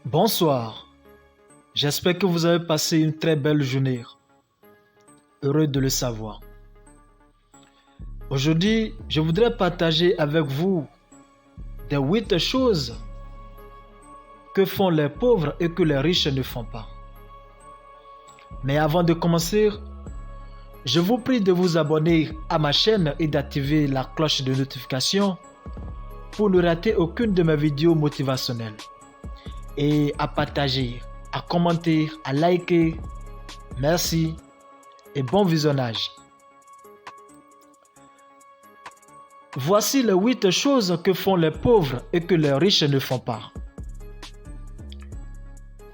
Bonsoir, j'espère que vous avez passé une très belle journée. Heureux de le savoir. Aujourd'hui, je voudrais partager avec vous des 8 choses que font les pauvres et que les riches ne font pas. Mais avant de commencer, je vous prie de vous abonner à ma chaîne et d'activer la cloche de notification pour ne rater aucune de mes vidéos motivationnelles. Et à partager, à commenter, à liker. Merci et bon visionnage. Voici les 8 choses que font les pauvres et que les riches ne font pas.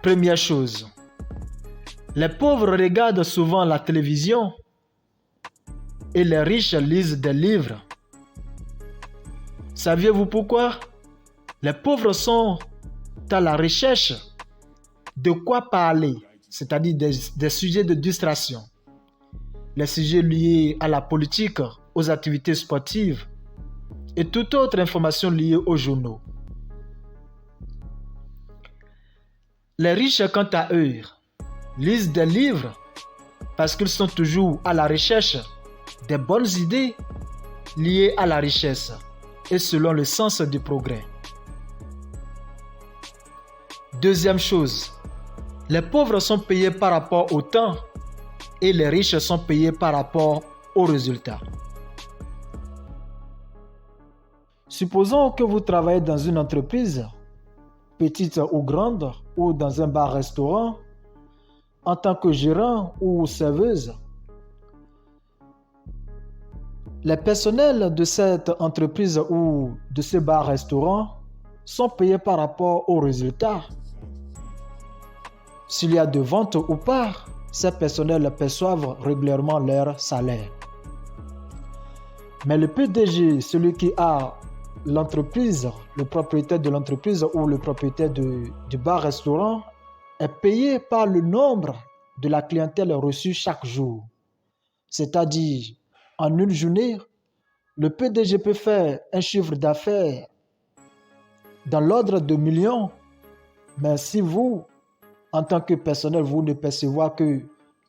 Première chose, les pauvres regardent souvent la télévision et les riches lisent des livres. Saviez-vous pourquoi? Les pauvres sont à la recherche de quoi parler, c'est-à-dire des sujets de distraction. Les sujets liés à la politique, aux activités sportives et toute autre information liée aux journaux. Les riches, quant à eux, lisent des livres parce qu'ils sont toujours à la recherche des bonnes idées liées à la richesse et selon le sens du progrès. Deuxième chose, les pauvres sont payés par rapport au temps et les riches sont payés par rapport aux résultats. Supposons que vous travaillez dans une entreprise, petite ou grande, ou dans un bar-restaurant, en tant que gérant ou serveuse. Les personnels de cette entreprise ou de ce bar-restaurant sont payés par rapport aux résultats. S'il y a de ventes ou pas, ces personnels perçoivent régulièrement leur salaire. Mais le PDG, celui qui a l'entreprise, le propriétaire de l'entreprise ou le propriétaire du bar-restaurant, est payé par le nombre de la clientèle reçue chaque jour. C'est-à-dire, en une journée, le PDG peut faire un chiffre d'affaires dans l'ordre de millions, mais si vous, en tant que personnel, vous ne percevez que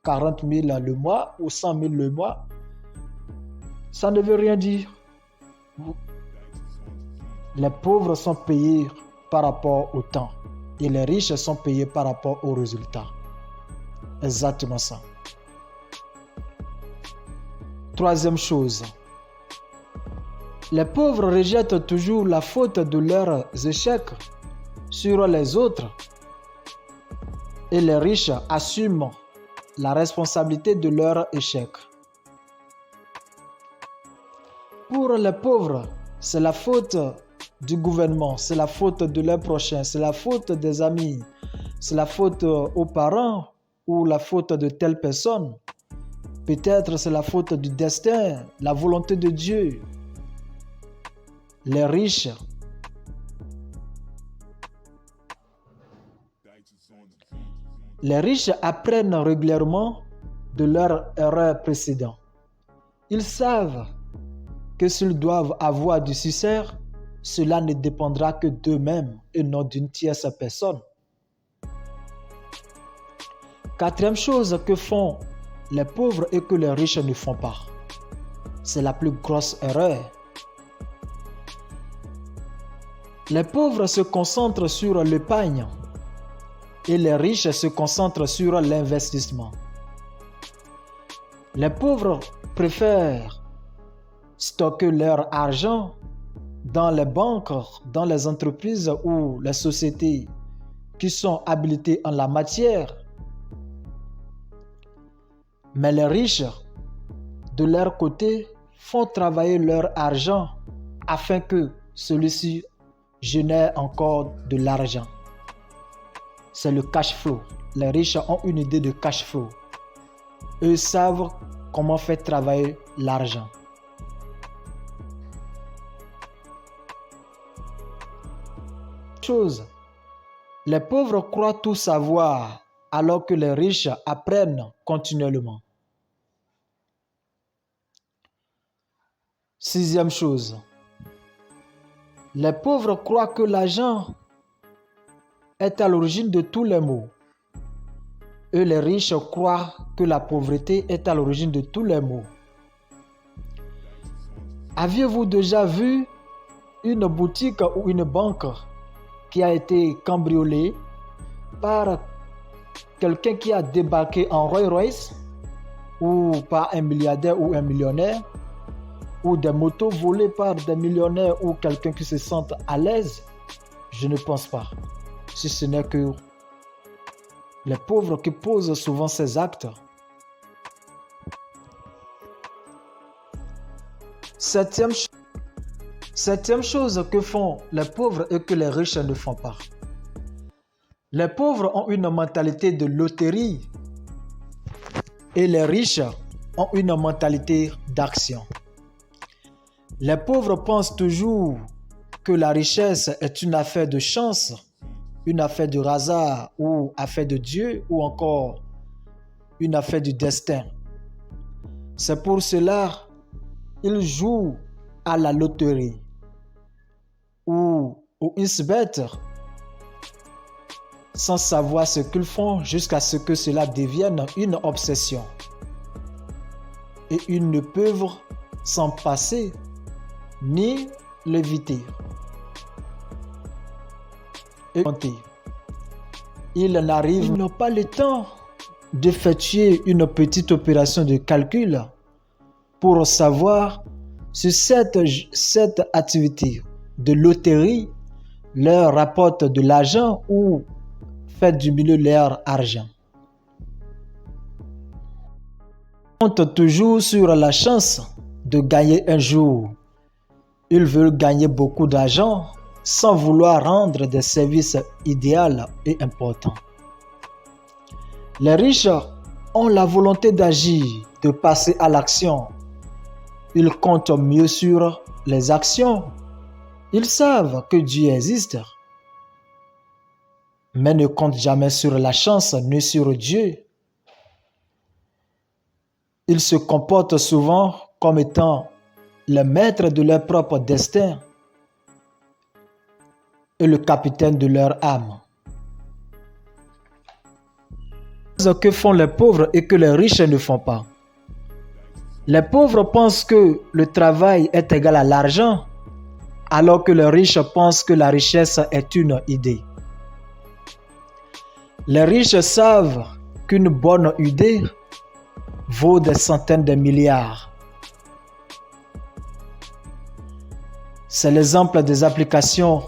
40 000 le mois ou 100 000 le mois, ça ne veut rien dire. Les pauvres sont payés par rapport au temps et les riches sont payés par rapport aux résultats. Exactement ça. Troisième chose, les pauvres rejettent toujours la faute de leurs échecs sur les autres et les riches assument la responsabilité de leur échec. Pour les pauvres, c'est la faute du gouvernement, c'est la faute de leurs prochains, c'est la faute des amis, c'est la faute aux parents ou la faute de telle personne. Peut-être c'est la faute du destin, la volonté de Dieu. Les riches apprennent régulièrement de leurs erreurs précédentes. Ils savent que s'ils doivent avoir du succès, cela ne dépendra que d'eux-mêmes et non d'une tierce personne. Quatrième chose que font les pauvres et que les riches ne font pas, c'est la plus grosse erreur. Les pauvres se concentrent sur l'épargne et les riches se concentrent sur l'investissement. Les pauvres préfèrent stocker leur argent dans les banques, dans les entreprises ou les sociétés qui sont habilitées en la matière. Mais les riches, de leur côté, font travailler leur argent afin que celui-ci génère encore de l'argent. C'est le cash flow. Les riches ont une idée de cash flow. Eux savent comment faire travailler l'argent. Les pauvres croient tout savoir alors que les riches apprennent continuellement. Sixième chose, les pauvres croient que l'argent est à l'origine de tous les maux. Et les riches croient que la pauvreté est à l'origine de tous les maux. Aviez-vous déjà vu une boutique ou une banque qui a été cambriolée par quelqu'un qui a débarqué en Rolls-Royce, ou par un milliardaire ou un millionnaire, ou des motos volées par des millionnaires ou quelqu'un qui se sente à l'aise? Je ne pense pas. Si ce n'est que les pauvres qui posent souvent ces actes. Septième chose que font les pauvres et que les riches ne font pas. Les pauvres ont une mentalité de loterie et les riches ont une mentalité d'action. Les pauvres pensent toujours que la richesse est une affaire de chance, une affaire de hasard ou affaire de Dieu ou encore une affaire du destin. C'est pour cela qu'ils jouent à la loterie ou au XBet sans savoir ce qu'ils font jusqu'à ce que cela devienne une obsession. Et ils ne peuvent s'en passer ni l'éviter. Et ils n'ont pas le temps d'effectuer une petite opération de calcul pour savoir si cette activité de loterie leur rapporte de l'argent ou fait diminuer leur argent. Ils comptent toujours sur la chance de gagner un jour. Ils veulent gagner beaucoup d'argent sans vouloir rendre des services idéaux et importants. Les riches ont la volonté d'agir, de passer à l'action. Ils comptent mieux sur les actions. Ils savent que Dieu existe, mais ne comptent jamais sur la chance ni sur Dieu. Ils se comportent souvent comme étant les maîtres de leur propre destin et le capitaine de leur âme. Ce que font les pauvres et que les riches ne font pas. Les pauvres pensent que le travail est égal à l'argent, alors que les riches pensent que la richesse est une idée. Les riches savent qu'une bonne idée vaut des centaines de milliards. C'est l'exemple des applications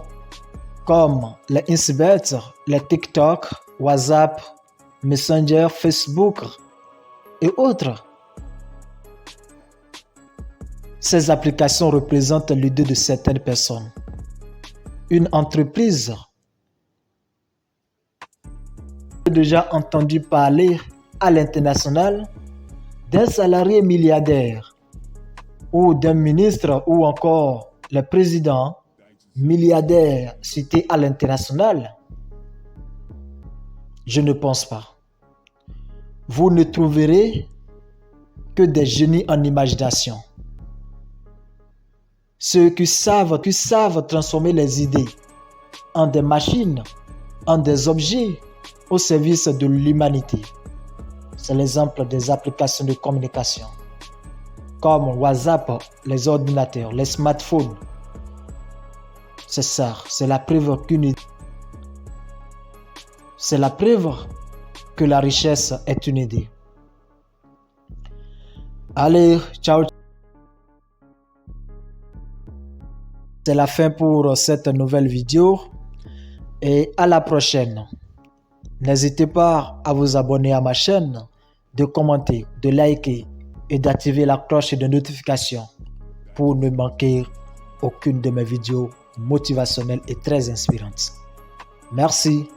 comme les XBet, les TikTok, WhatsApp, Messenger, Facebook et autres. Ces applications représentent l'idée de certaines personnes. Une entreprise. J'ai déjà entendu parler à l'international d'un salarié milliardaire ou d'un ministre ou encore le président milliardaire cité à l'international? Je ne pense pas. Vous ne trouverez que des génies en imagination. Ceux qui savent transformer les idées en des machines, en des objets au service de l'humanité. C'est l'exemple des applications de communication comme WhatsApp, les ordinateurs, les smartphones. C'est ça, c'est la preuve c'est la preuve que la richesse est une idée. Allez, ciao. C'est la fin pour cette nouvelle vidéo et à la prochaine. N'hésitez pas à vous abonner à ma chaîne, de commenter, de liker et d'activer la cloche de notification pour ne manquer aucune de mes vidéos motivationnelles et très inspirantes. Merci.